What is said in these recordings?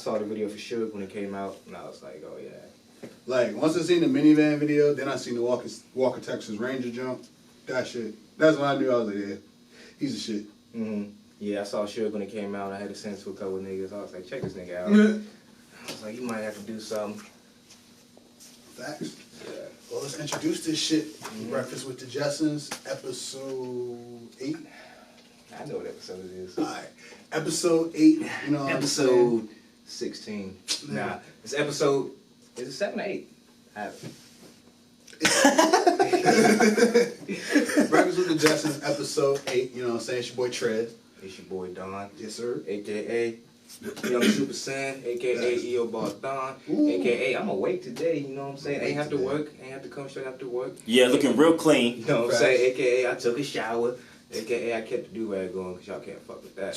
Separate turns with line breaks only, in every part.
saw the video for sure when it came out, and I was like, oh yeah.
Like, once I seen the minivan video, then I seen the Walker Texas Ranger jump. That shit. That's when I knew I was like, yeah, he's a shit.
Mm-hmm. Yeah, I saw Suge when it came out. I had to send it to a couple of niggas. I was like, check this nigga out. I was like, you might have to do something.
Facts.
Yeah.
Well, let's introduce this shit. Breakfast with the Jetsons, episode 8.
I know what episode it is.
Alright. Episode 8, you know what
Episode 16. Nah, it's episode... Is it 7 or 8?
Breakfast with the Jetsons, episode 8, you know what I'm saying? It's your boy Tread.
It's your boy Don.
Yes, sir.
A.K.A. Young Super Saiyan, A.K.A. EO Boss Don, A.K.A. I'm awake today, you know what I'm saying? Ain't have to work, ain't have to come straight after work.
Yeah, looking real clean.
You know what I'm saying? A.K.A. I took a shower. A.K.A. I kept the do-rag going because y'all can't fuck with that.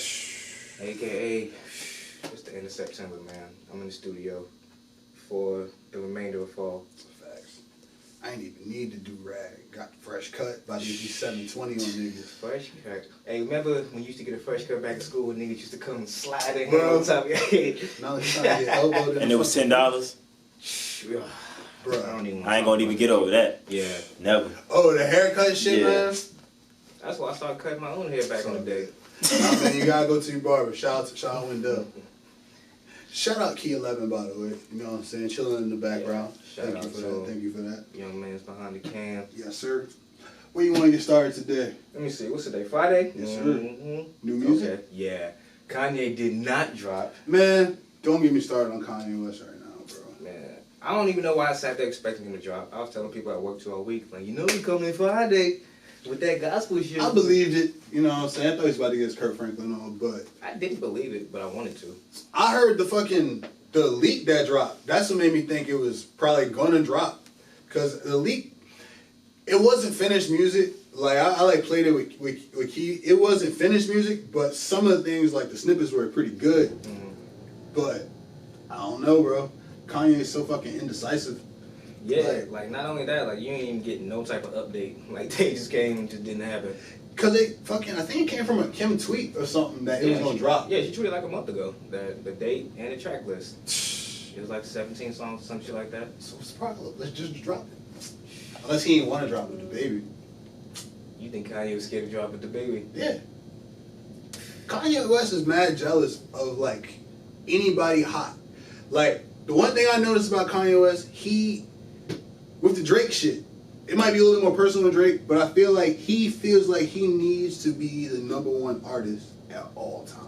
A.K.A. It's the end of September, man. I'm in the studio for the remainder of fall.
Facts. I ain't even need to do rag. Got the fresh cut. About to be 720 on niggas.
Fresh cut. Hey, remember when you used to get a fresh cut back in school and niggas used to come and slide their hand
Bro.
on top of your head?
Now it's trying to get elbowed in.
And it was $10.
Bro.
I ain't gonna even get over that.
Yeah.
Never.
Oh, the haircut shit,
Yeah.
man.
That's why I started cutting my own hair back in the day.
Nah, man, you gotta go to your barber. Shout out Wendell. Shout out Key 11, by the way. You know what I'm saying? Chilling in the background.
Yeah.
Thank you for that. Thank you for that.
Young man's behind the cam.
Yes, sir. Where you want to get started today?
Let me see. What's today? Friday?
Yes, sir.
Mm-hmm.
New music?
Okay. Yeah. Kanye did not drop.
Man, don't get me started on Kanye West right now, bro.
Man, I don't even know why I sat there expecting him to drop. I was telling people I worked 2 all week, like, you know he coming Friday with that gospel shit.
I believed it. You know what I'm saying? I thought he was about to get his Kurt Franklin on, but
I didn't believe it, but I wanted to.
I heard the leak that dropped. That's what made me think it was probably gonna drop. Cause the leak, it wasn't finished music. Like I like played it with Key. It wasn't finished music, but some of the things like the snippets were pretty good.
Mm-hmm.
But I don't know, bro. Kanye is so fucking indecisive.
Yeah, like not only that, like you ain't even getting no type of update. Like they just came and just didn't happen.
Cause they fucking, I think it came from a Kim tweet or something that it was gonna drop.
Yeah, she tweeted like a month ago. The date and the track list. It was like 17 songs, some shit like that.
So what's the problem? Let's just drop it. Unless he ain't want to drop it, the baby.
You think Kanye was scared to drop it, the baby?
Yeah. Kanye West is mad jealous of like anybody hot. Like the one thing I noticed about Kanye West, with the Drake shit, it might be a little more personal with Drake, but I feel like he feels like he needs to be the #1 artist at all times.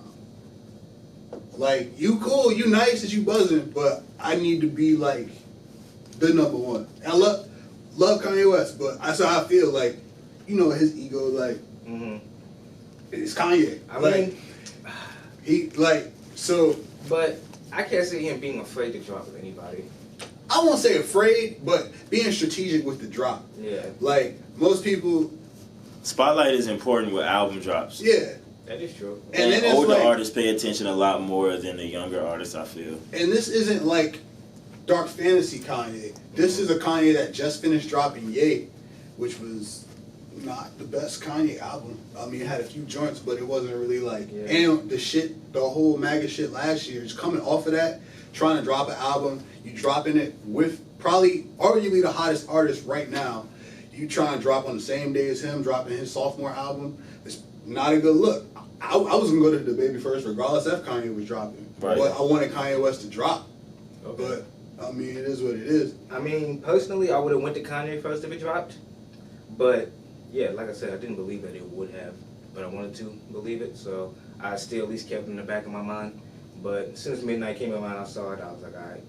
Like, you cool, you nice, that you buzzing, but I need to be like the #1. And I love Kanye West, but that's how I feel. Like, you know, his ego, like, it's Kanye.
I mean, but I can't see him being afraid to drop with anybody.
I won't say afraid, but being strategic with the drop.
Yeah.
Like, most people...
Spotlight is important with album drops.
Yeah.
That is true.
And then it's
older
like,
artists pay attention a lot more than the younger artists, I feel.
And this isn't like dark fantasy Kanye. This is a Kanye that just finished dropping Ye, which was not the best Kanye album. I mean, it had a few joints, but it wasn't really like...
Yeah.
And the whole MAGA shit last year is coming off of that, trying to drop an album. You dropping it with probably arguably the hottest artist right now. You try and drop on the same day as him, dropping his sophomore album. It's not a good look. I was going to go to the baby first regardless if Kanye was dropping.
Right.
But I wanted Kanye West to drop.
Okay.
But, I mean, it is what it is.
I mean, personally, I would have went to Kanye first if it dropped. But, yeah, like I said, I didn't believe that it would have. But I wanted to believe it, so I still at least kept it in the back of my mind. But as soon as midnight came around, I saw it, I was like, all right,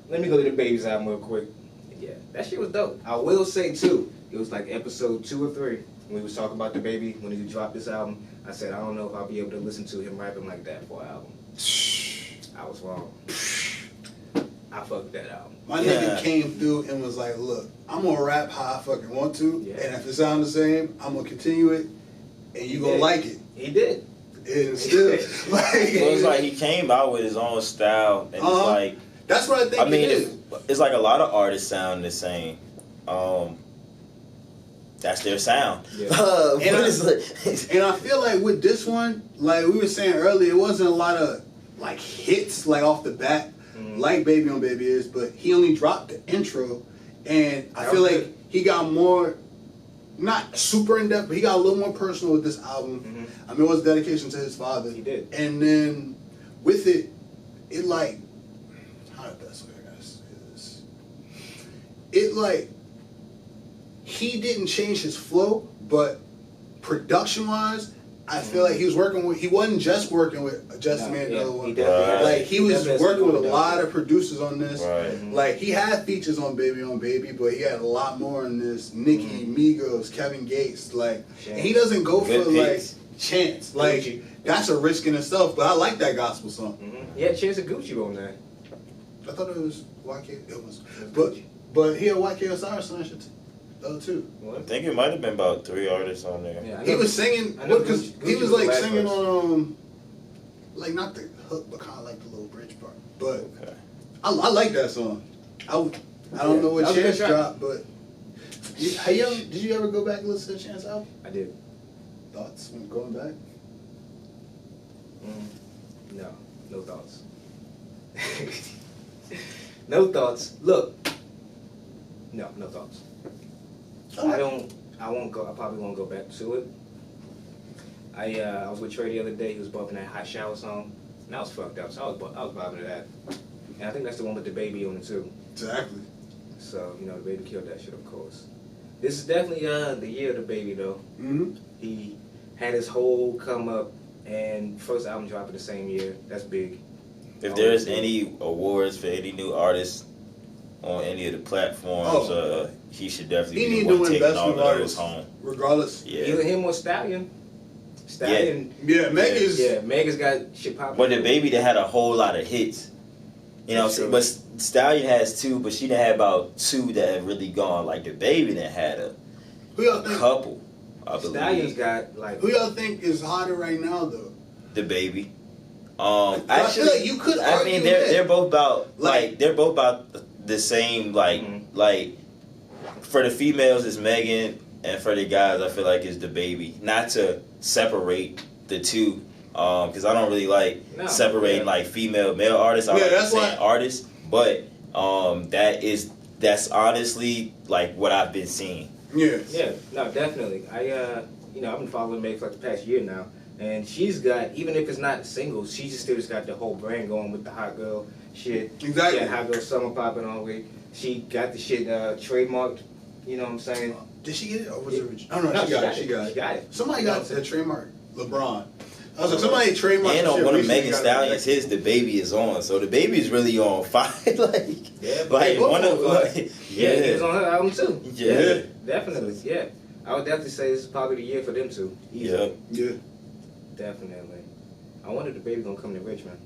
let me go to the baby's album real quick. And yeah, that shit was dope. I will say, too, it was like episode 2 or 3 when we was talking about the baby, when he dropped this album. I said, I don't know if I'll be able to listen to him rapping like that for an album. I was wrong. I fucked that album.
My nigga came through and was like, look, I'm going to rap how I fucking want to, and if it sounds the same, I'm going to continue it, and you going to like it.
He did.
And still, like...
So it's like he came out with his own style, and it's like...
That's what I think it is.
It's like a lot of artists sound the same. That's their sound.
Yeah. And I feel like with this one, like we were saying earlier, it wasn't a lot of like hits like off the bat, like Baby on Baby is, but he only dropped the intro, and I feel like he got more, not super in depth, but he got a little more personal with this album. I mean, it was a dedication to his father.
He did.
And then with it, it like, how the best way I gotta say this? It like, he didn't change his flow, but production wise, I feel like he wasn't just working with Just Man, the other one. Like he was working with a lot of producers on this. Like he had features on Baby, but he had a lot more on this. Nicki, Migos, Kevin Gates, like, and he doesn't go for like Chance. Like that's a risk in itself. But I like that gospel song.
Yeah, Chance of Gucci on there.
I thought it was YK. It was, but he had YK Osiris on that shit too. Too.
I think it might have been about 3 artists on there.
Yeah, he was singing because he was like singing on like not the hook, but kind of like the little bridge part. But I like that song. I don't know what Chance dropped, but did you ever go back and listen to Chance album?
I did.
Thoughts when going back?
No thoughts. No thoughts. Look, no thoughts. I probably won't go back to it. I was with Trey the other day. He was bumping that Hot Shower song, and I was fucked up. So I was vibing to that. And I think that's the one with the baby on it too.
Exactly.
So the baby killed that shit, of course. This is definitely the year of the baby though. He had his whole come up, and first album dropped the same year. That's big.
If there's any awards for any new artists on any of the platforms, he should definitely be the one taking all of those home.
Regardless.
Yeah. Either him or Stallion. Stallion.
Yeah, Meg is.
Yeah, Meg has got shit popping.
But the baby that had a whole lot of hits. You know, but Stallion has 2, but she done had about 2 that have really gone. Like the baby that had a couple, I believe.
Stallion's got like.
Who y'all think is hotter right now though?
The baby.
Actually, I feel like you could.
I mean, they're both about the same. Like for the females, it's Megan, and for the guys, I feel like it's the baby. Not to separate the two, because I don't really like separating like female male artists. I like saying artists, but that's honestly like what I've been seeing.
Yeah.
Yeah. No, definitely. I've been following Meg for like the past year now. And she's got, even if it's not singles, she still just got the whole brand going with the hot girl shit.
Exactly.
Yeah, hot girl summer popping all the way. She got the shit trademarked. You know what I'm saying?
Did she get it or was it original? No, she got it. Somebody got that trademark. LeBron. I was like, somebody trademarked.
And on one of Megan Stallion's hits, the baby is on. So the baby is really on fire.
He was on her album too.
Yeah.
Definitely. Yeah. I would definitely say this is probably the year for them two.
Yeah.
Definitely. I wonder if the baby gonna come to Richmond.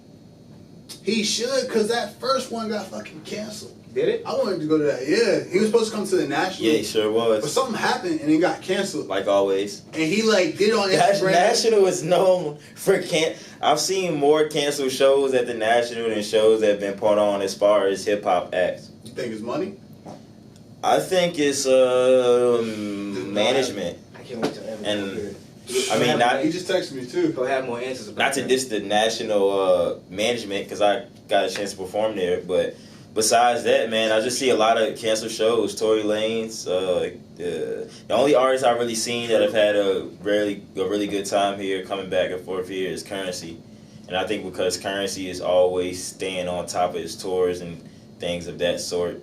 He should, because that first one got fucking canceled.
Did it?
I wanted to go to that. Yeah. He was supposed to come to the National.
Yeah, he sure was.
But something happened and it got canceled.
Like always.
And he did it on Instagram.
National is known for I've seen more canceled shows at the National than shows that have been put on as far as hip hop acts.
You think it's money?
I think it's management.
I can't wait till everything.
He just texted me too.
He'll have more answers about
not to diss the National management, because I got a chance to perform there, but besides that, man, I just see a lot of canceled shows. Tory Lanez, the only artist I've really seen that have had a really good time here, coming back and forth here, is Currency. And I think because Currency is always staying on top of his tours and things of that sort,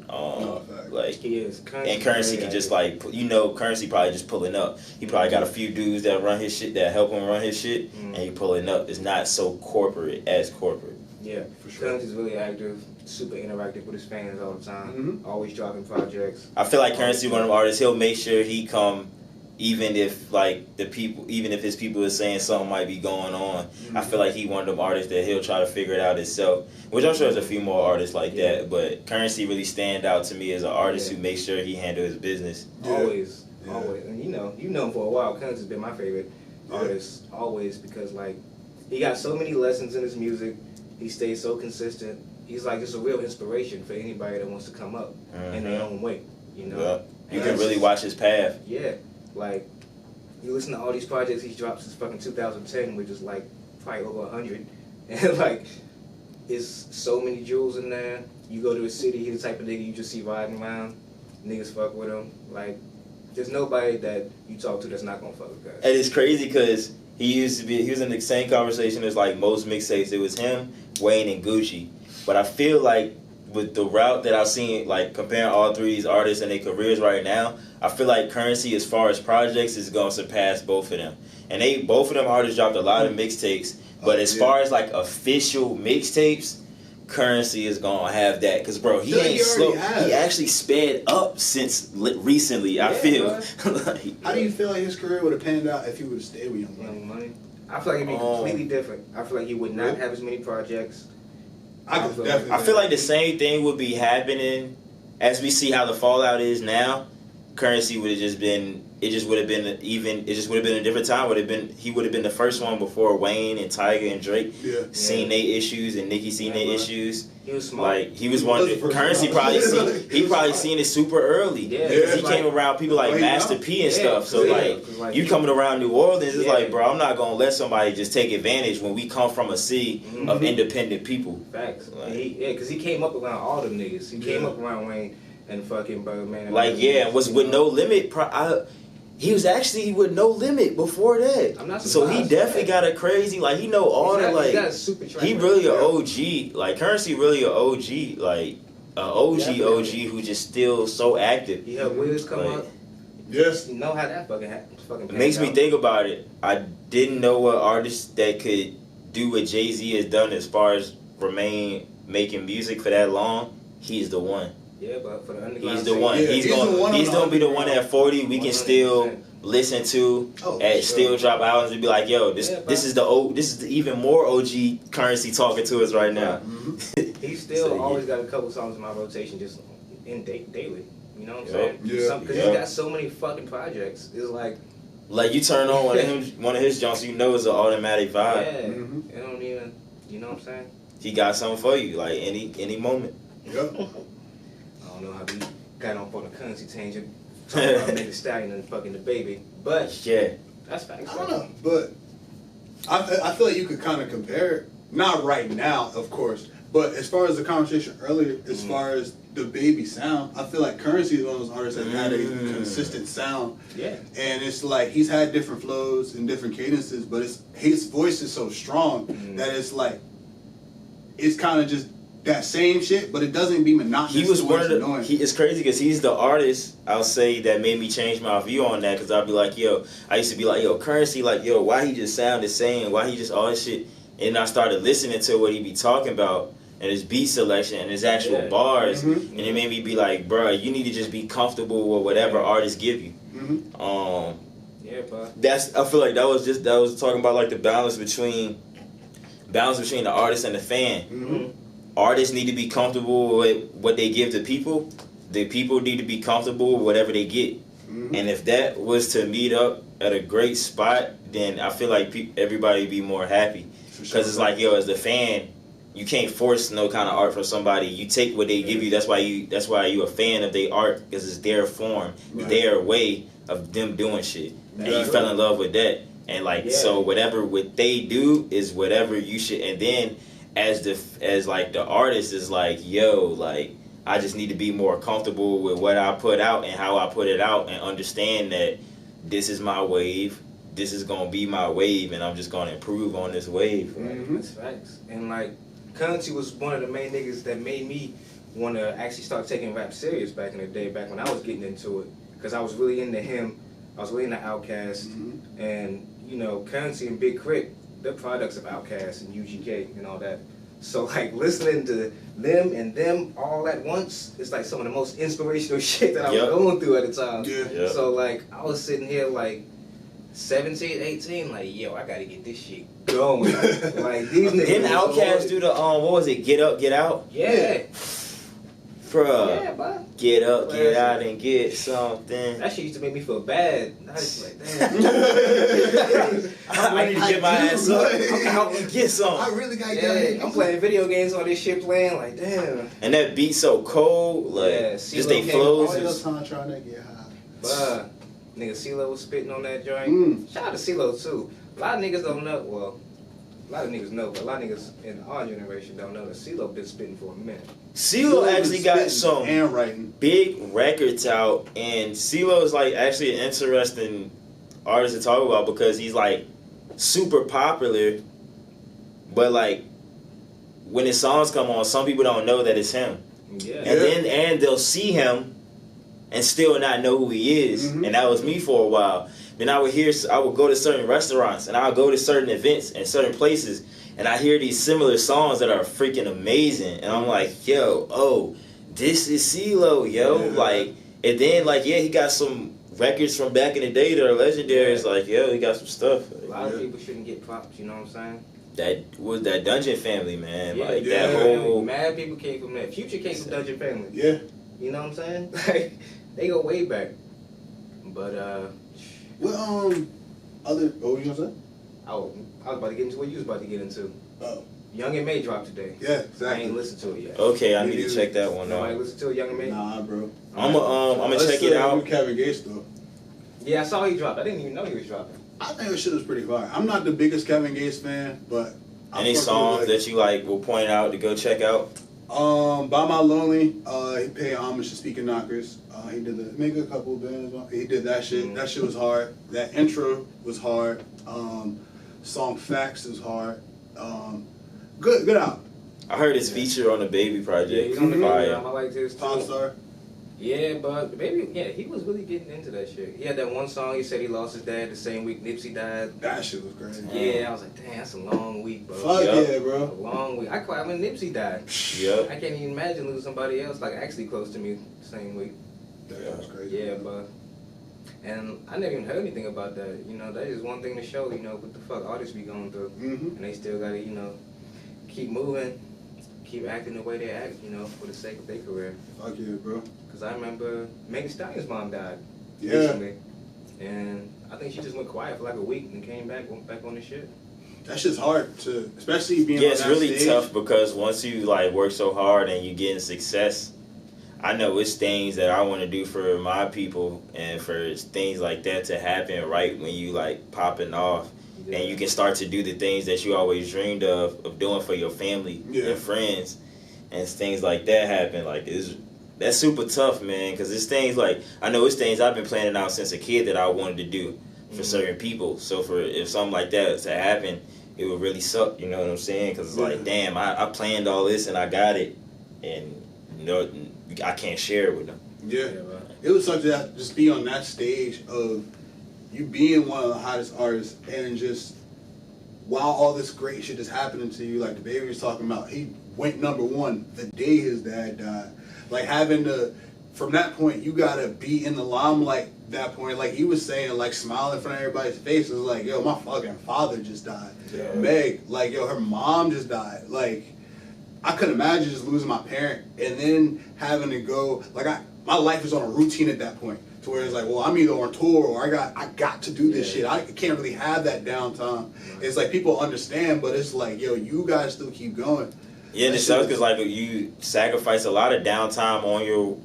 he is.
And Currency can just Currency probably just pulling up. He probably got a few dudes that run his shit, that help him run his shit, and he pulling up. It's not so corporate.
Yeah, for sure. Currency's really active, super interactive with his fans all the time. Always dropping projects.
I feel like Currency, one of them artists, he'll make sure he come, even if his people are saying something might be going on. I feel like he one of them artists that he'll try to figure it out himself, which I'm sure there's a few more artists like that, but Currency really stand out to me as an artist who makes sure he handle his business.
Always. And you know him for a while. Currency's been my favorite artist always, because like he got so many lessons in his music. He stays so consistent. He's like just a real inspiration for anybody that wants to come up in their own way. You know,
you can really watch his path.
Yeah. Like, you listen to all these projects he's dropped since fucking 2010, which is like probably over 100. And like, it's so many jewels in there. You go to a city, he the type of nigga you just see riding around. Niggas fuck with him. Like, there's nobody that you talk to that's not gonna fuck with guys.
And it's crazy because he was in the same conversation as like most mixtapes. It was him, Wayne, and Gucci. But I feel like with the route that I've seen, like comparing all three of these artists and their careers right now, I feel like Currency, as far as projects, is gonna surpass both of them. And both of them artists dropped a lot of mixtapes. But as far as like official mixtapes, Currency is gonna have that. Cause bro, he ain't slow. He actually sped up since recently. I feel.
Like, how do you feel like his career would have panned out if he would have stayed with Young Money?
I feel like it'd be completely different. I feel like he would not have as many projects.
I
feel like the same thing would be happening as we see how the fallout is now. Currency would have just been. It just would have been a different time. He would have been the first one before Wayne and Tyga and Drake seen their issues and Nicki seen their issues.
He was smart.
Like he was one. Currency probably seen it super early. Yeah, because he came around people like Master P and stuff. So like you coming around New Orleans, it's like, bro, I'm not gonna let somebody just take advantage when we come from a sea of independent people.
Facts. Like, because he came up around all them niggas. He came up around Wayne and fucking Birdman.
Like was with No Limit. He was actually with No Limit before that. I'm not surprised. So he definitely got a crazy, like, he know all the, like, he really an OG. Like, Currency really an OG. Like, an OG who just still so active.
He helped Wiz come up.
Yes.
You know how that fucking
it makes me think about it. I didn't know an artist that could do what Jay-Z has done as far as remain making music for that long. He's the one.
Yeah, but for the underground,
he's the one. He's gonna be the one at 40 we can still listen to and still drop albums and be like, yo, this is the even more OG Currency talking to us right now.
He's still always got a couple songs in my rotation just in daily. You know what I'm saying? Yeah. Because he got so many fucking projects. It's like
you turn on one of his joints, you know it's an automatic vibe.
Yeah. It don't even. You know what I'm saying?
He got something for you, like any moment.
Yep.
I don't know how we got on for the Currency tangent, talking about Megan Thee Stallion and fucking the baby, but that's facts.
I don't know, but I feel like you could kind of compare it. Not right now, of course, but as far as the conversation earlier, as far as the baby sound, I feel like Currency is one of those artists that had a consistent sound.
Yeah,
and it's like he's had different flows and different cadences, but his voice is so strong that it's like it's kind of just that same shit, but it doesn't be monotonous.
He was one of the. It's crazy because he's the artist, I'll say, that made me change my view on that. Because I'll be like, I used to be like, Currency, like, why he just sound the same? Why he just all this shit? And I started listening to what he be talking about and his beat selection and his actual bars, and it made me be like, bro, you need to just be comfortable with whatever artists give you. I feel like that was talking about like the balance between the artist and the fan. Artists need to be comfortable with what they give to people. The people need to be comfortable with whatever they get. And if that was to meet up at a great spot, then I feel like everybody would be more happy. Because it's like, as the fan, you can't force no kind of art from somebody. You take what they give you. That's why you a fan of their art, because it's their form, their way of them doing shit. And you fell in love with that. And like, so whatever what they do is whatever you should. And then as the artist is like, I just need to be more comfortable with what I put out and how I put it out, and understand that this is my wave, this is gonna be my wave, and I'm just gonna improve on this wave.
That's facts. And like, Currency was one of the main niggas that made me want to actually start taking rap serious back in the day, back when I was getting into it, because I was really into him, I was really into Outkast, and Currency and Big Crit, they're products of Outkast and UGK and all that. So like listening to them all at once, it's like some of the most inspirational shit that I was going through at the time. So like I was sitting here like 17, 18, like, I gotta get this shit going. Like these niggas.
Didn't Outkast do the what was it? Get Up, Get Out?
Yeah.
Bruh, get up, get out, and get something.
That shit used to make me feel bad. I was like, damn.
I need to get my ass up. I'm out and get something.
I really got to get
I'm playing video games on this shit playing, like, damn.
And that beat so cold, like, just they flows.
All your time trying to get high.
Bruh, nigga CeeLo was spitting on that joint. Shout out to CeeLo, too. A lot of niggas don't know, a lot of niggas know, but a lot of niggas in our generation don't know that CeeLo been spitting for a minute.
CeeLo actually got some
and writing
big records out, and CeeLo is like actually an interesting artist to talk about because he's like super popular, but like when his songs come on, some people don't know that it's him.
Yeah.
And they'll see him and still not know who he is.
Mm-hmm.
And that was me for a while. Then I would go to certain restaurants and I would go to certain events and certain places and I hear these similar songs that are freaking amazing. And I'm like, yo, oh, this is CeeLo, yo.
Yeah.
Like, and then like, yeah, he got some records from back in the day that are legendary. It's like, yo, he got some stuff.
A lot of people shouldn't get props, you know what I'm saying?
That was that Dungeon Family, man.
Yeah,
like
yeah.
that whole
mad people came from that. Future came from Dungeon Family.
yeah.
You know what I'm saying? Like they go way back. But
Well, other what were you gonna say?
I was about to get into what you was about to get into.
Oh,
Young and May dropped today.
yeah,
I
exactly.
ain't listened to it yet.
okay, I
Me
need to
neither.
check that one
Nobody
out.
listen to it, Young and May?
Nah, bro.
I'm gonna
Let's
check
say
it out.
Kevin Gates though.
Yeah, I saw he dropped. I didn't even know he was dropping.
I think this shit was pretty fire. I'm not the biggest Kevin Gates fan, but
Any songs that you like will point out to go check out?
By My Lonely, he paid homage to Speaking Knockers. He did make a couple of bands. He did that shit. That shit was hard. That intro was hard. Song Facts was hard. Good album.
I heard his feature on the Baby
Yeah,
project.
he's on the
Fire.
baby album. I liked his too.
Pop star.
Yeah, but the baby, yeah, he was really getting into that shit. He had that one song. He said he lost his dad the same week Nipsey died.
That shit was crazy.
Yeah, I was like, damn, that's a long week, bro.
Fuck
Yup.
yeah,
A
bro.
long week. I cried when Nipsey died.
Yep.
I can't even imagine losing somebody else like actually close to me the same week.
That was crazy.
Yeah, but and I never even heard anything about that. You know, that is one thing to show. You know what the fuck artists be going through,
Mm-hmm.
and they still gotta, you know, keep moving, keep acting the way they act. You know, for the sake of their career.
Fuck yeah, bro.
Cause I remember Megan Thee Stallion's mom died
Yeah.
recently, and I think she just went quiet for like a week and came back, went back on the shit.
That shit's hard to, especially being
Yeah,
on
it's
that
really
stage.
tough because once you like work so hard and you getting success, I know it's things that I want to do for my people and for things like that to happen right when you like popping off and you can start to do the things that you always dreamed of doing for your family
Yeah.
and friends, and things like that happen. Like that's super tough, man, because it's things like, I know it's things I've been planning out since a kid that I wanted to do for certain people. So if something like that to happen, it would really suck, you know what I'm saying? Because it's like, damn, I planned all this and I got it, and you know, I can't share it with them.
Yeah.
bro.
It was such that just be on that stage of you being one of the hottest artists and just while all this great shit is happening to you, like the baby was talking about, he went #1 the day his dad died. Like having to, from that point, you gotta be in the limelight. That point, like he was saying, like smiling in front of everybody's face, it was like, yo, my fucking father just died.
Yeah.
Meg, like yo, her mom just died. Like I couldn't imagine just losing my parent and then having to go. Like my life is on a routine at that point, to where it's like, well, I'm either on tour or I got to do this shit. I can't really have that downtime. It's like people understand, but it's like, yo, you guys still keep going.
Yeah, and it sucks because like you sacrifice a lot of downtime on your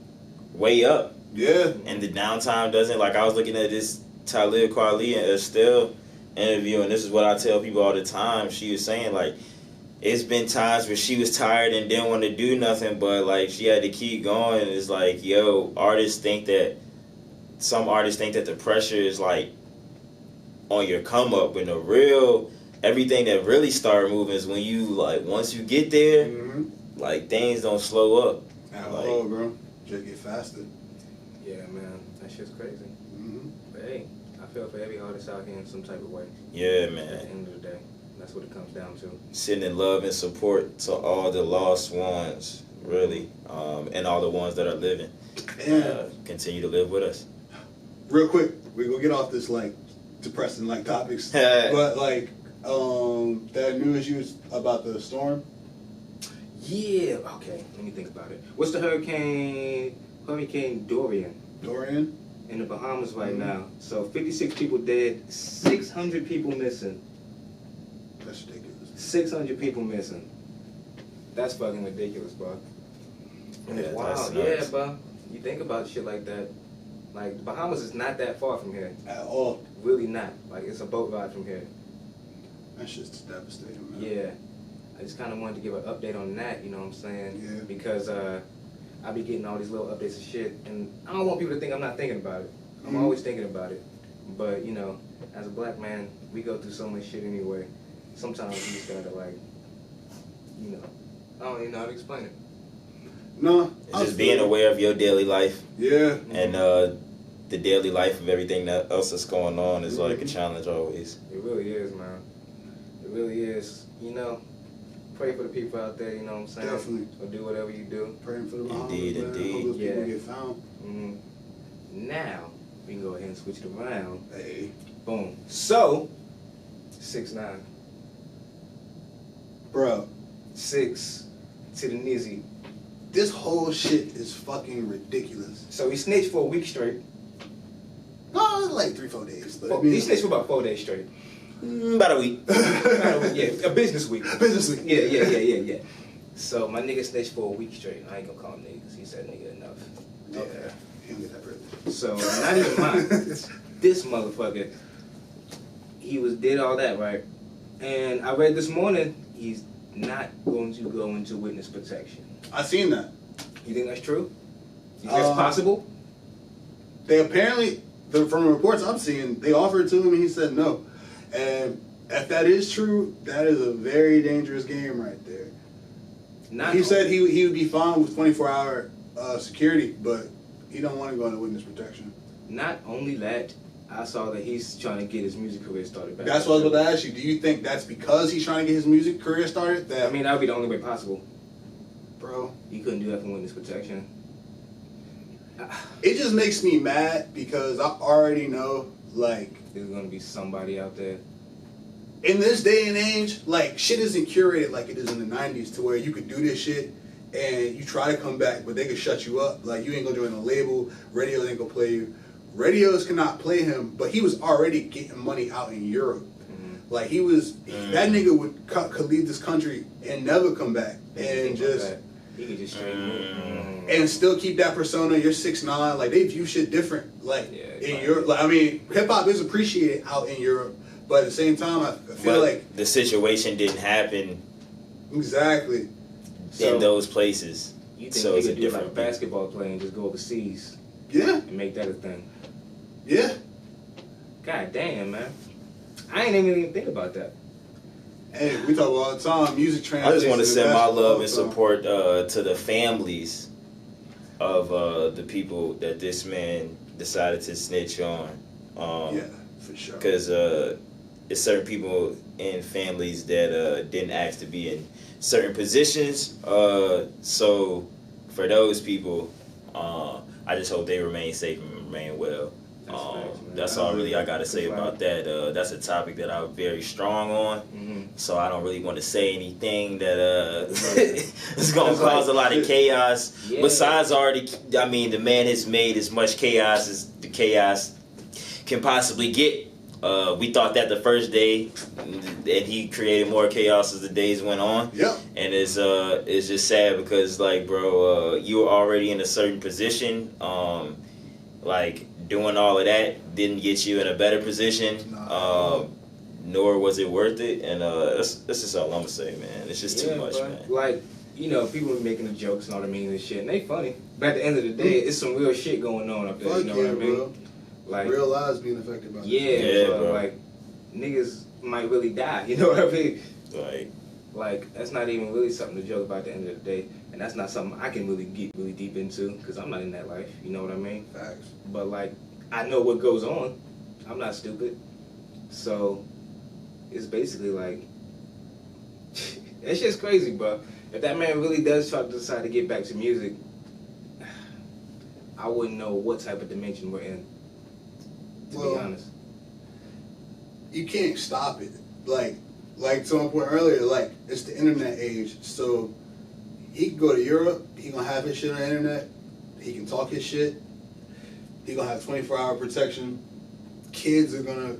way up,
Yeah.
and the downtime doesn't. Like I was looking at this Talib Kweli and Estelle interview, and this is what I tell people all the time. She was saying like, it's been times where she was tired and didn't want to do nothing, but like she had to keep going. And it's like, yo, some artists think that the pressure is like on your come up, when the real everything that really start moving is when you like once you get there, like things don't slow up.
At
Like-
all, bro. Just get faster.
Yeah, man, that shit's crazy.
Mm-hmm.
But hey, I feel for every artist out here in some type of way.
Yeah,
At the
man.
end of the day, that's what it comes down to.
Sending love and support to all the lost ones, really, and all the ones that are living.
And
Continue to live with us.
real quick, we're gonna get off this like depressing like topics, but like that news you was about the storm.
Yeah, okay, let me think about it. What's the Hurricane Dorian
Dorian.
in the Bahamas right now? So 56 people dead, 600 people missing.
That's ridiculous.
600 people missing. That's fucking ridiculous, bro. And
Yeah,
it's
that's
wild.
nuts.
Yeah, bro. You think about shit like that. Like, the Bahamas is not that far from here.
At all.
Really not. Like, it's a boat ride from here.
That shit's devastating, man.
Yeah. I just kind of wanted to give an update on that, you know what I'm saying?
Yeah.
Because I be getting all these little updates and shit, and I don't want people to think I'm not thinking about it. I'm
Mhm.
always thinking about it. But, you know, as a black man, we go through so much shit anyway. Sometimes you just gotta, like, you know, I don't even know how to explain it.
No.
It's just being aware of your daily life
Yeah.
and the daily life of everything that else that's going on is like a challenge always.
It really is, man. It really is. You know, pray for the people out there, you know what I'm saying?
Definitely.
Or do whatever you do.
Praying for the Bahamas,
Indeed,
man.
indeed.
Hope those people
Yeah.
get found.
hmm Now, we can go ahead and switch it around.
Hey.
Boom. So, 6'9".
Bro,
6 to the nizzy.
this whole shit is fucking ridiculous.
So he snitched for a week straight.
No, it's like 3-4 days. But I mean,
He snitched for about 4 days straight.
About a week.
Yeah, a business week.
Business week.
Yeah. So my nigga snitched for a week straight. I ain't gonna call him nigga because he said nigga enough.
Yeah,
Okay.
he don't get that privilege.
So not even mine. This motherfucker, he did all that, right? And I read this morning he's not going to go into witness protection.
I seen that.
You think that's true? You think that's possible?
They apparently, from the reports I'm seeing, they offered it to him and he said no. And if that is true, that is a very dangerous game right there. He said he would be fine with 24-hour security, but he don't want to go into witness protection.
Not only that, I saw that he's trying to get his music career started back.
That's what I was about to ask you. Do you think that's because he's trying to get his music career started? That,
I mean, that would be the only way possible.
bro,
You couldn't do that from witness protection.
it just makes me mad because I already know, like,
There's gonna be somebody out there.
in this day and age, like, shit isn't curated like it is in the 90s to where you could do this shit and you try to come back, but they could shut you up. Like, you ain't gonna join a label, radio ain't gonna play you. Radios cannot play him, but he was already getting money out in Europe.
Mm-hmm.
Like, that nigga could leave this country and never come back and just...
He could just straight move.
And still keep that persona. You're 6'9". Like, they view shit different. Like, in Europe. Like, I mean, hip-hop is appreciated out in Europe, but at the same time, I feel like...
the situation didn't happen
Exactly.
in those places.
You think
So
he
it's a
could do like a
different...
basketball player and just go overseas
Yeah.
and make that a thing?
Yeah.
God damn, man. I ain't even think about that.
Hey, we talk all the time. Music
I
translates.
just want to
to
send my
basketball
love
all
and
the time.
support to the families of the people that this man decided to snitch on.
Yeah, for sure.
Because it's certain people in families that didn't ask to be in certain positions. So for those people, I just hope they remain safe and remain well. That's all really I gotta say about that. That's a topic that I'm very strong on, so I don't really want to say anything that is gonna cause a lot of chaos.
Yeah.
Besides the man has made as much chaos as the chaos can possibly get. We thought that the first day, and he created more chaos as the days went on.
Yep.
And it's just sad because, like, bro, you were already in a certain position. Like, doing all of that didn't get you in a better position. Nor was it worth it. And that's just all I'm gonna say, man. It's just too much, man.
Like, you know, people be making the jokes and all the memes and shit, and they funny. But at the end of the day, it's some real shit going on up there.
Fuck
You know
yeah,
what I mean?
bro.
Like,
Real lives being affected by this.
yeah,
bro.
Like, niggas might really die. You know what I mean?
Like,
that's not even really something to joke about at the end of the day, and that's not something I can really get really deep into because I'm not in that life. You know what I mean?
Facts.
But like, I know what goes on. I'm not stupid, so it's basically like it's just crazy, bro. If that man really does try to decide to get back to music, I wouldn't know what type of dimension we're in. To be honest,
you can't stop it. Like to my point earlier, like, it's the internet age. So he can go to Europe, he gonna have his shit on the internet, he can talk his shit, he gonna have 24-hour protection. Kids are gonna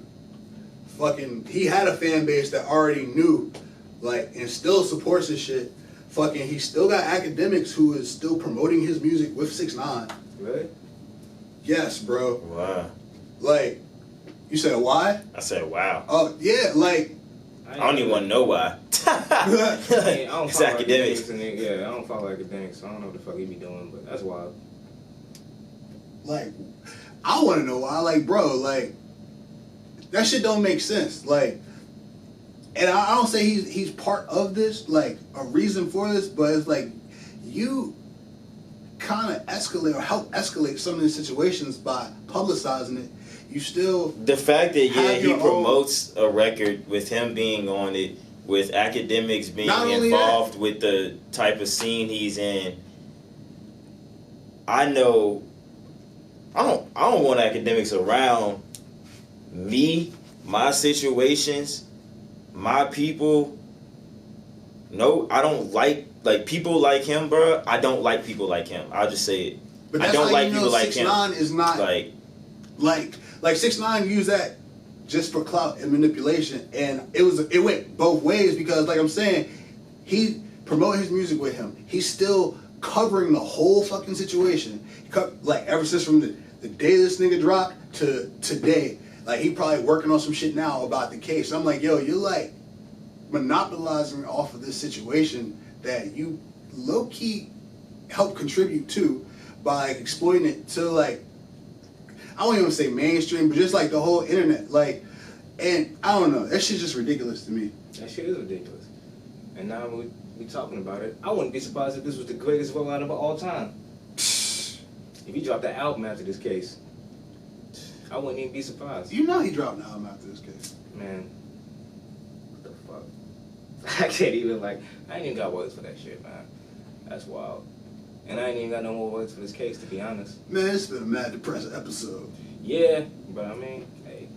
he had a fan base that already knew, like, and still supports his shit. He still got academics who is still promoting his music with 6ix9ine.
really?
Yes, bro.
wow.
Like, you said why?
I said, wow.
Oh, yeah, like,
I don't even want to know why. It's academics.
I don't follow academics, so I don't know what the fuck he be doing, but that's wild.
Like, I want to know why. Like, bro, like, that shit don't make sense. Like, and I don't say he's part of this, like, a reason for this, but it's like, you kind of escalate or help escalate some of these situations by publicizing it. You still
the fact that he promotes a record with him being on it, with academics being involved with the type of scene he's in. I know I don't want academics around me, my situations, my people. No, I don't like people like him, bro. I don't like people like him. I'll just say it.
But
I don't like people like him.
6ix9ine is not like 6ix9ine used that just for clout and manipulation, and it went both ways because, like I'm saying, he promoted his music with him. He's still covering the whole fucking situation. Like ever since from the day this nigga dropped to today, like he probably working on some shit now about the case. I'm like, yo, you're like monopolizing off of this situation that you low key help contribute to by exploiting it to like. I won't even say mainstream, but just like the whole internet, like, and I don't know, that shit's just ridiculous to me.
That shit is ridiculous. And now we talking about it. I wouldn't be surprised if this was the greatest rollout of all time. If he dropped the album after this case, I wouldn't even be surprised.
You know he dropped an album after this case.
Man, what the fuck? I can't even I ain't even got words for that shit, man. That's wild. And I ain't even got no more words for this case, to be honest.
Man, it's been a mad depressing episode.
Yeah, but I mean, hey,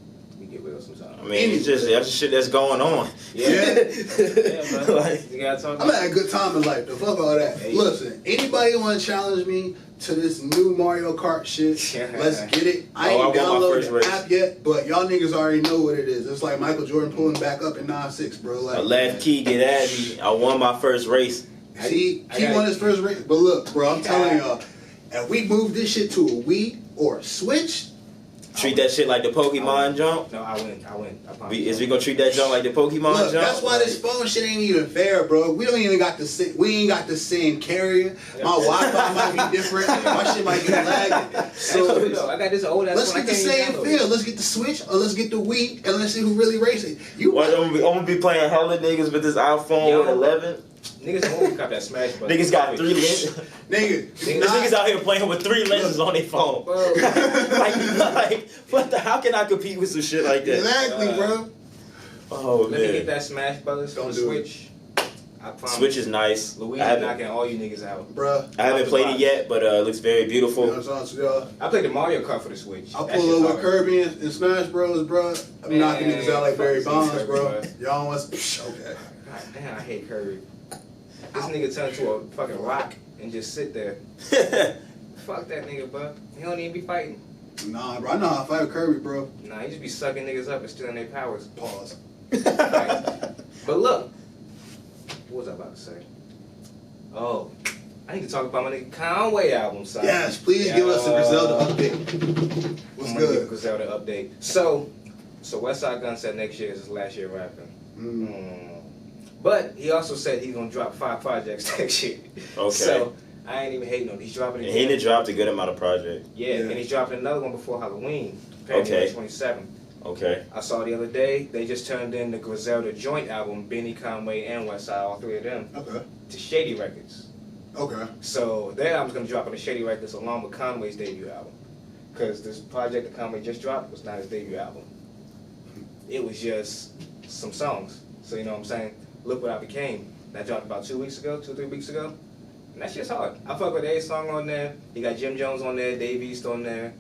we get real sometimes.
I mean, it's just that's shit that's going on.
Yeah, yeah, bro. You gotta talk.
I'm having a good time in life. The fuck all that. Hey. Listen, anybody want to challenge me to this new Mario Kart shit? Let's get it. I ain't downloaded the app yet, but y'all niggas already know what it is. It's like Michael Jordan pulling back up in 9-6, bro. Like,
a left key, get at me. I won my first race.
See, he won his first race. But look, bro, I'm telling y'all, if we move this shit to a Wii or a Switch,
treat that shit like the Pokemon jump.
No, I win.
Is we gonna treat that jump like the Pokemon jump?
That's why this phone shit ain't even fair, bro. We ain't got the same carrier. My Wi-Fi might be different. My shit might be lagging. So
I got this old ass.
Let's get the same feel. Let's get the Switch or let's get the Wii and let's see who really racing.
I'm gonna be playing hella niggas with this iPhone 11.
Niggas won't got that smash button.
Niggas got 3 lenses. Niggas out here playing with 3 lenses on their phone. like, what the? How can I compete with some shit like that?
Exactly, bro.
Oh
man. Let me get that smash button for the Switch. I promise.
Switch is nice.
Louis is knocking all you niggas out.
Bruh.
I haven't played it yet, but it looks very beautiful.
I played the Mario Kart for the Switch.
I pull over with Kirby and Smash Bros, bro. I'm knocking niggas out like Barry Bonds, bro. Y'all want okay.
God damn, I hate Kirby. This nigga turned to a fucking rock and just sit there. Fuck that nigga, bro. He don't even be fighting.
Nah, bro. I know how to fight with Kirby, bro.
Nah, he just be sucking niggas up and stealing their powers.
Pause.
But look, what was I about to say? Oh, I need to talk about my nigga Conway album, son.
Yes, please give us a Griselda update. What's
I'm
good?
Give a Griselda update. So Westside Gunn said next year is his last year rapping. But he also said he's gonna drop 5 projects next year.
Okay.
So I ain't even hating on him. He's dropping again.
And he dropped a good amount of projects.
Yeah, and he's dropping another one before Halloween, February 27th.
Okay.
I saw the other day they just turned in the Griselda joint album, Benny, Conway, and Westside, all 3 of them, to Shady Records.
Okay.
So their album's gonna drop on the Shady Records along with Conway's debut album, because this project that Conway just dropped was not his debut album. It was just some songs. So you know what I'm saying? Look What I Became. That dropped about 2 weeks ago, 2-3 weeks ago. And that shit's hard. I fuck with A song on there. You got Jim Jones on there, Dave East on there.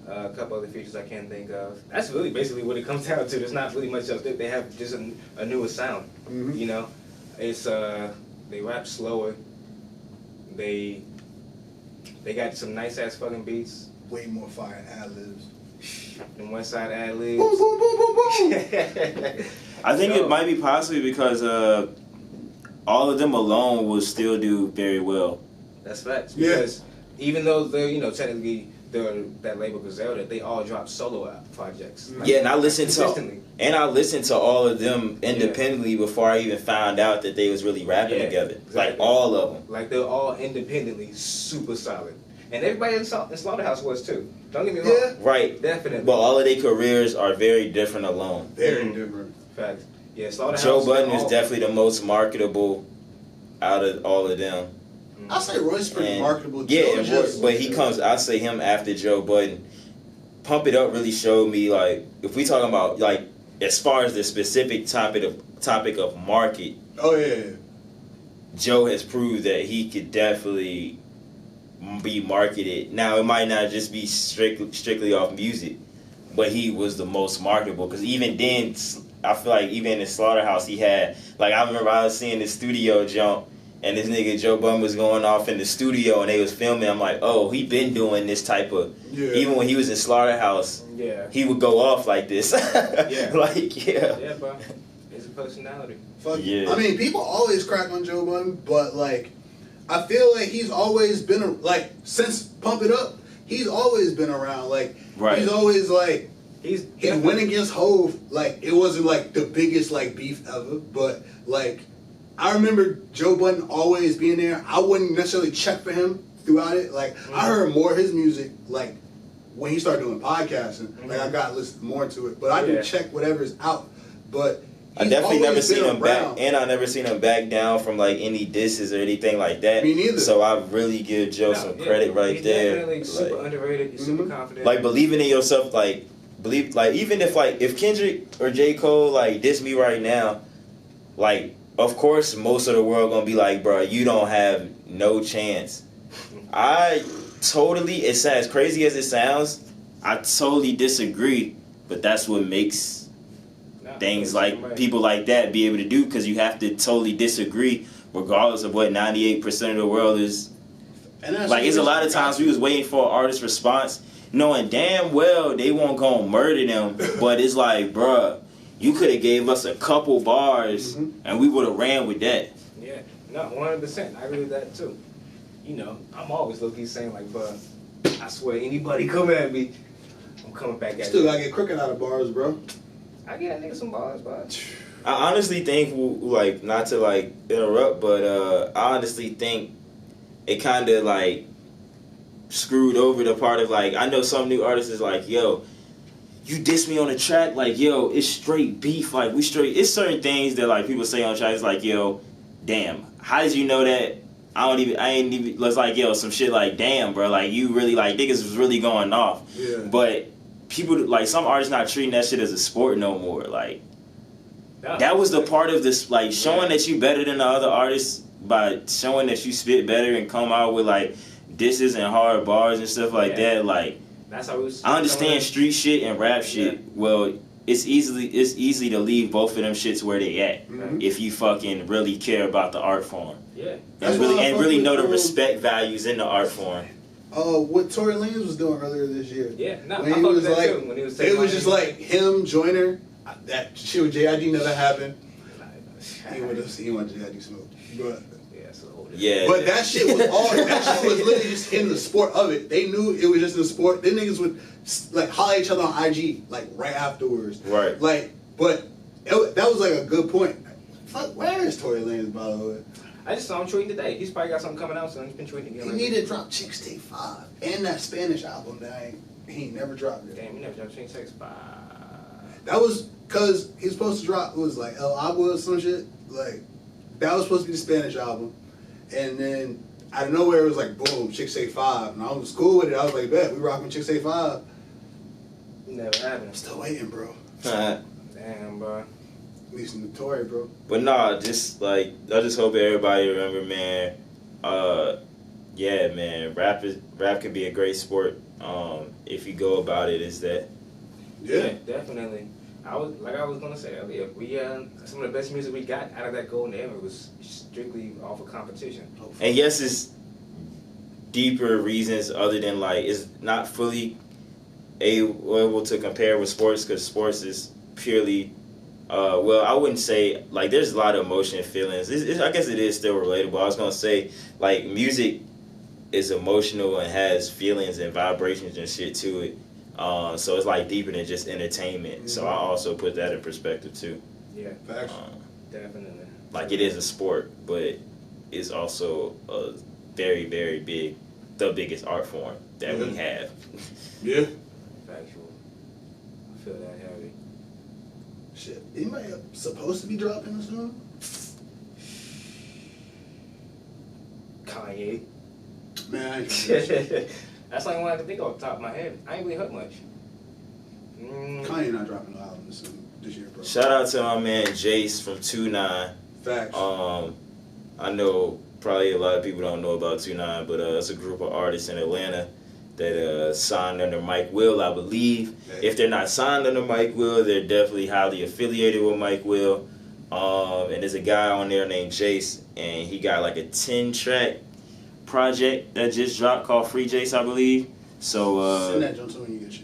A couple other features I can't think of. That's really basically what it comes down to. There's not really much else. They have just a newer sound. You know? It's they rap slower. They got some nice ass fucking beats.
Way more fire ad-libs.
And Westside ad-libs.
Boom, boom, boom, boom, boom.
I think it might be possibly because all of them alone will still do very well.
That's facts. Because even though they're, technically that label Griselda, they all drop solo projects. Like,
Yeah, and I listened
consistently.
to all of them independently before I even found out that they was really rapping together.
Exactly.
Like all of them.
Like they're all independently super solid, and everybody in Slaughterhouse was too. Don't get me wrong.
Yeah.
Right.
Definitely.
But all of their careers are very different alone.
Very different.
Facts. Yeah, Slaughterhouse.
Joe Budden is definitely the most marketable out of all of them.
I say Roy's pretty marketable.
Yeah, but he comes. I say him after Joe Budden. Pump It Up really showed me, like, if we talking about, like, as far as the specific topic of market.
Oh yeah.
Joe has proved that he could definitely be marketed. Now, it might not just be strictly off music, but he was the most marketable. Because even then, I feel like even in Slaughterhouse, he had, like, I remember I was seeing the studio jump, and this nigga Joe Budden was going off in the studio, and they was filming. I'm like, oh, he been doing this type of.
Yeah.
Even when he was in Slaughterhouse, he would go off like this.
Yeah.
Yeah,
bro. It's a personality.
Fuck
yeah.
I mean, people always crack on Joe Budden, but like, I feel like he's always been like since Pump It Up, he's always been around. Like, he's always like. He went against Hove. Like, it wasn't like the biggest like beef ever, but like. I remember Joe Budden always being there. I wouldn't necessarily check for him throughout it. Like, I heard more of his music, like, when he started doing podcasting. Like, I got to listen more to it. But I do check whatever's out. But
I definitely never seen him back, and I never seen him back down from, like, any disses or anything like that.
Me neither.
So I really give Joe some credit right there.
Definitely
like,
super underrated. He's super confident.
Like, believing in yourself, like, even if Kendrick or J. Cole, like, diss me right now, like, of course, most of the world gonna be like, bro, you don't have no chance. I totally, as crazy as it sounds, I totally disagree. But that's what makes things like people like that be able to do, because you have to totally disagree, regardless of what 98% of the world is. And like, it's a lot of times we was waiting for an artist response, knowing damn well they won't go and murder them, but it's like, bruh, you could have gave us a couple bars, and we would have ran with that.
Yeah, no, 100%. I agree with that too. You know, I'm always looking saying like, but I swear, anybody come at me, I'm coming back at you.
Still gotta get crooked out of bars, bro.
I get that nigga some bars, bro.
I honestly think, like, not to like interrupt, but I honestly think it kind of like screwed over the part of like, I know some new artists is like, yo, you diss me on the track, like, yo, it's straight beef, like, we straight, it's certain things that, like, people say on tracks, like, yo, damn, how did you know that? I ain't even, it's like, yo, some shit like, damn, bro, like, you really, like, niggas was really going off.
Yeah.
But people, like, some artists not treating that shit as a sport no more, like, that was the part of this, like, showing that you better than the other artists by showing that you spit better and come out with, like, disses and hard bars and stuff like that, like,
that's how it was.
I understand street shit and rap shit. Well, it's easy to leave both of them shits where they at if you fucking really care about the art form.
Yeah.
And really know the respect values in the art form.
What Tory Lanez was doing earlier this year.
Yeah, no,
when
I
he
fucked
was
with that
like,
too, when he was
it was just like him, Joyner. That shit with JID never happened. He want JID smoke, but.
Yeah,
but that shit was all. That shit was literally just in the sport of it. They knew it was just in the sport. Then niggas would like holler at each other on IG like right afterwards.
Right.
Like, but that was like a good point. Fuck, where is Tory Lanez, by the way?
I just saw him tweeting today. He's probably got something coming out, so he's been tweeting again.
He need to drop Chicks Take 5 and that Spanish album that he ain't never dropped it.
Damn, he never dropped Chicks Take 5.
That was because he was supposed to drop. It was like El Agua or some shit. Like that was supposed to be the Spanish album. And then out of nowhere, it was like, boom, Chicks Take 5. And I was cool with it. I was like, bet, we rocking Chicks Take 5.
Never happened.
I'm still waiting, bro.
Damn, bro.
At least in the Tory, bro.
But nah, just like, I just hope everybody remember, man. Yeah, man, rap can be a great sport. If you go about it, is that.
Yeah, definitely. I was gonna say earlier, we some of the best music we got out of that golden era was strictly off of competition.
And yes, it's deeper reasons other than like it's not fully able to compare with sports, because sports is purely well, I wouldn't say like there's a lot of emotion and feelings. I guess it is still relatable. I was gonna say like music is emotional and has feelings and vibrations and shit to it. So it's like deeper than just entertainment. Mm-hmm. So I also put that in perspective too.
Yeah, definitely.
Like it is a sport, but it's also a very, very big, the biggest art form that we have.
Yeah.
Factual. I feel that heavy.
Shit. Anybody supposed to be dropping this song?
Kanye.
Man, I ain't that
That's the only one I can think of off the top of my head. I ain't really heard much.
Kanye not dropping no album this year, bro.
Shout out to my man Jace from 2-9.
Facts.
I know probably a lot of people don't know about 2-9, but it's a group of artists in Atlanta that signed under Mike Will, I believe.
Hey.
If they're not signed under Mike Will, they're definitely highly affiliated with Mike Will. And there's a guy on there named Jace, and he got like a 10-track project that just dropped called Free Jace, I believe. So
send that joint to me when you get a chance.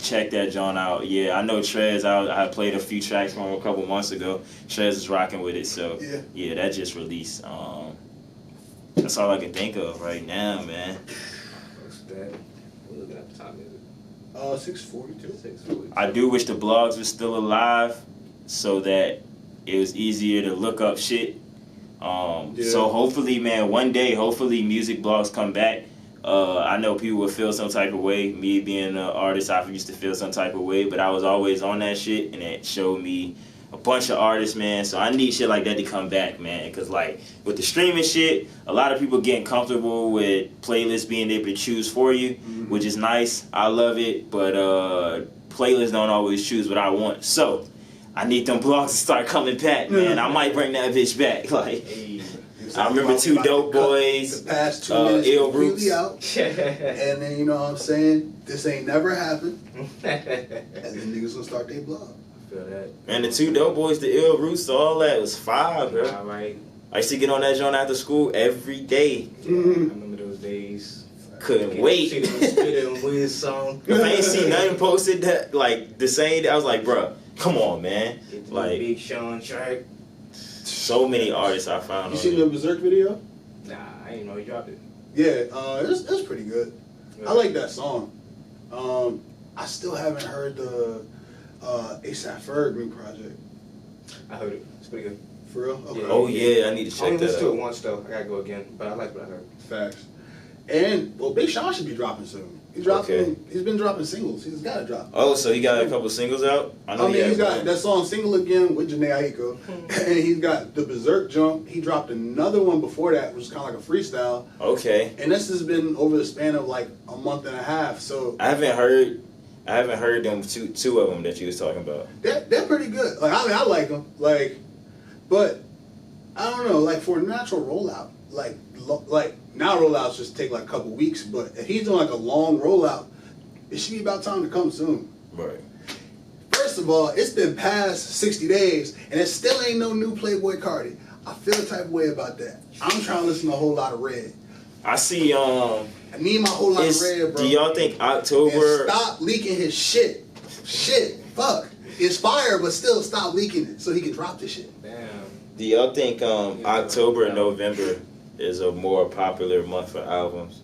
Check that joint out. Yeah, I know Trez. I played a few tracks from him a couple months ago. Trez is rocking with it. So yeah, that just released. That's all I can think of right now, man.
What's that? We're looking at the time, is it?
6:42.
6:42.
I do wish the blogs were still alive, so that it was easier to look up shit. So hopefully, man, one day, hopefully music blogs come back. I know people will feel some type of way. Me being an artist, I used to feel some type of way, but I was always on that shit, and it showed me a bunch of artists, man. So I need shit like that to come back, man. Because, like, with the streaming shit, a lot of people getting comfortable with playlists being able to choose for you, which is nice. I love it, but playlists don't always choose what I want. So I need them blogs to start coming back, man. I might bring that bitch back. Like, I remember Two Dope Boys,
the past 2 minutes
Ill
completely
Roots.
out, and then you know what I'm saying, this ain't never happened, and then niggas gonna start their blog.
I feel that.
And the Two Dope Boys, the Ill Roots, all that was fire, bro.
All right.
I used to get on that joint after school every day.
Yeah, I remember those days.
Couldn't wait.
See them spitting Wiz song.
If I ain't seen nothing posted that like the same day, I was like, bro, come on, man.
Get the
Like
Big Sean track.
so many artists I found.
You
on
seen
it.
the Berserk video?
Nah, I didn't know he dropped it.
Yeah, it's pretty good.
Yeah.
I like that song. I still haven't heard the ASAP Ferg new project.
I heard it. It's pretty good.
For real? Okay.
Oh yeah, I need to
I only
check that
listened to it
out.
once though. I gotta go again, but I liked what I heard.
Facts. And well, Big Sean should be dropping soon. He's dropping.
Okay.
He's been dropping singles. He's got to drop.
Oh, so he got a couple singles out?
I mean,
he
he's
has
got
one.
that song "Single Again" with Janae Aiko, and he's got the Berserk jump. He dropped another one before that, which was kind of like a freestyle.
Okay.
And this has been over the span of like a month and a half. So
I haven't heard them two of them that you was talking about.
they're pretty good. Like I like them. Like, but I don't know. Like for a natural rollout, like now rollouts just take like a couple weeks. But if he's doing like a long rollout, it should be about time to come soon.
Right.
First of all, it's been past 60 days, and it still ain't no new Playboy Cardi. I feel a type of way about that. I'm trying to listen to a whole lot of Red.
I see.
I need my whole lot of Red, bro.
Do y'all think October?
And stop leaking his shit. Fuck. It's fire, but still stop leaking it so he can drop this shit.
Damn.
Do y'all think October and November is a more popular month for albums?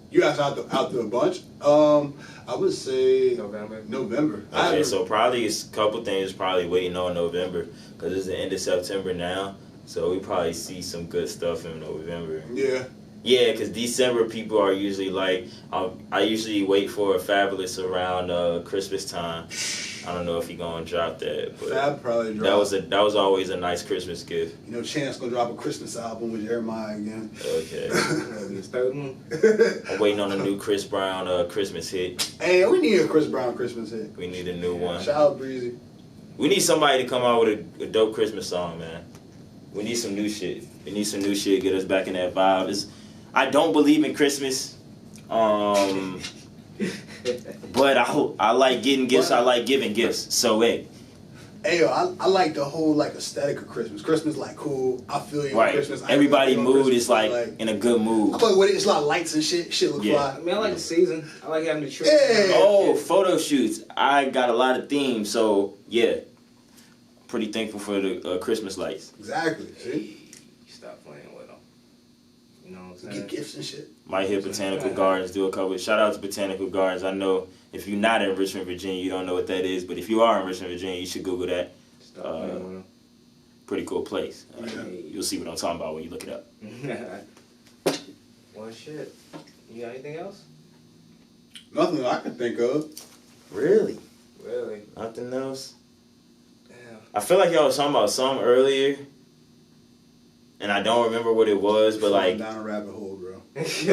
You guys out to a bunch? I would say November.
Okay, so probably it's a couple things probably waiting on November because it's the end of September now. So we probably see some good stuff in November.
Yeah.
Yeah, because December people are usually like, I usually wait for a Fabulous around Christmas time. I don't know if he gonna drop that, but
Fab probably drop.
that was always a nice Christmas gift.
You know, Chance gonna drop a Christmas album with Jeremiah again.
Okay.
That'll be his third one.
I'm waiting on a new Chris Brown Christmas hit.
Hey, we need a Chris Brown Christmas hit.
We need a new one.
Shout out Breezy.
We need somebody to come out with a dope Christmas song, man. We need some new shit. We need some new shit. Get us back in that vibe. I don't believe in Christmas, but I like getting gifts. I like giving gifts. So hey,
yo, I like the whole like aesthetic of Christmas. Christmas like cool. I feel you.
Right.
Christmas.
Everybody mood
Christmas,
is like in a good mood.
I fuck with it. It's a lot of lights and shit. Shit look
Yeah.
fly.
I mean, I like the season. I like having the tree.
Yeah.
Oh, photo shoots. I got a lot of themes. So yeah, pretty thankful for the Christmas lights.
Exactly. See.
Stop playing with them. You know what I'm what I'm
Get
saying?
gifts and shit.
Might hit Botanical Gardens, do a couple. Shout out to Botanical Gardens. I know if you're not in Richmond, Virginia, you don't know what that is. But if you are in Richmond, Virginia, you should Google that.
Stop playing with 'em.
Pretty cool place.
Yeah.
You'll see what I'm talking about when you look it up.
Well, shit. You got anything else?
Nothing I can think of.
Really?
Really?
Nothing else?
Damn.
I feel like y'all was talking about something earlier, and I don't remember what it was, but
Falling
like,
down a rabbit hole, bro.
This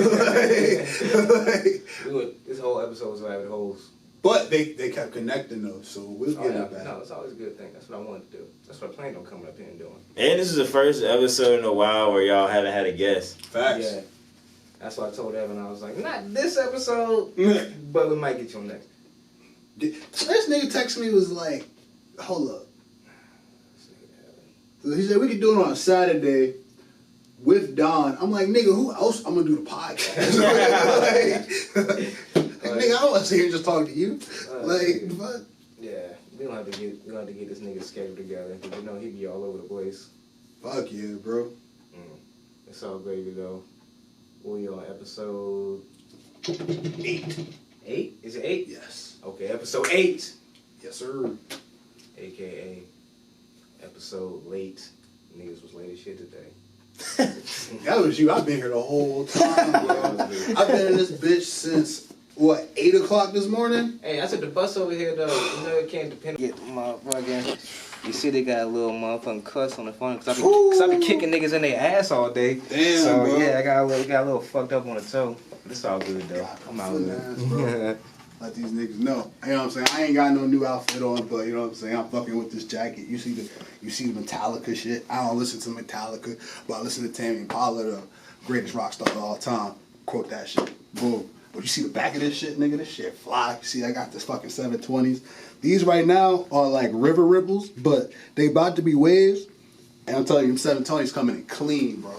whole episode was rabbit holes.
But they kept connecting though, so we'll
Oh,
get
yeah.
it back.
No, it's always a good thing. That's what I wanted to do. That's what I planned on coming up here and doing.
and this is the first episode in a while where y'all haven't had a guest.
Facts.
Yeah. That's why I told Evan, I was like, not this episode, but we might get you on next.
So this nigga texted me was like, hold up. He said we could do it on a Saturday with Don. I'm like, nigga, who else I'm gonna do the podcast? Nigga, I don't want to sit here and just talk to you. Like, what?
Yeah, we don't have to get this nigga scheduled together because you know he be all over the place.
Fuck yeah, bro.
It's all gravy though. We on episode
8.
8? Is it 8?
Yes.
Okay, episode 8.
Yes, sir.
AKA episode late. Niggas was late as shit today.
That was you. I've been here the whole time, bro. I've been in this bitch since, what, 8 o'clock this morning?
Hey, I took the bus over here though. You know it can't depend. Get motherfucking. You see they got a little motherfucking cuss on the phone because I be kicking niggas in their ass all day.
Damn,
so,
bro.
yeah, I got a little fucked up on the toe. It's all good though. I'm out of
Ass, bro.
there.
Let these niggas know. You know what I'm saying? I ain't got no new outfit on, but you know what I'm saying? I'm fucking with this jacket. You see the Metallica shit. I don't listen to Metallica, but I listen to Tammy Impala, the greatest rock star of all time. Quote that shit. Boom. But you see the back of this shit, nigga? This shit fly. You see, I got this fucking 720s. These right now are like river ripples, but they about to be waves. And I'm telling you, them 720s coming in clean, bro.